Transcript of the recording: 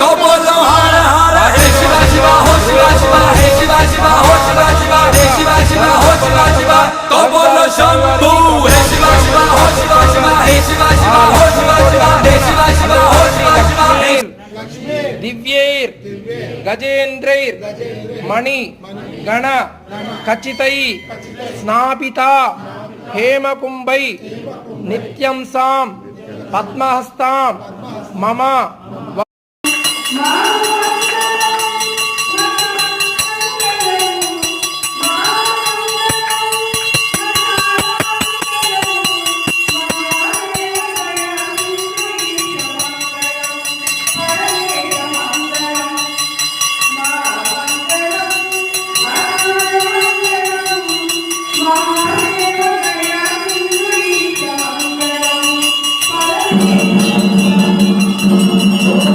तो बोलो हर हर हे शिवा शिवा हो शिवा शिवा हे शिवा शिवा हो शिवा शिवा हे शिवा शिवा हो शिवा शिवा तो बोलो शंभू हे शिवा शिवा हो शिवा शिवा हे शिवा शिवा हो शिवा शिवा हे शिवा शिवा हो शिवा शिवा दिव्यैर गजेन्द्रैर मणि गण खचितै स्नापिता हेमकुंभै नित्यं सां पद्महस्तां मम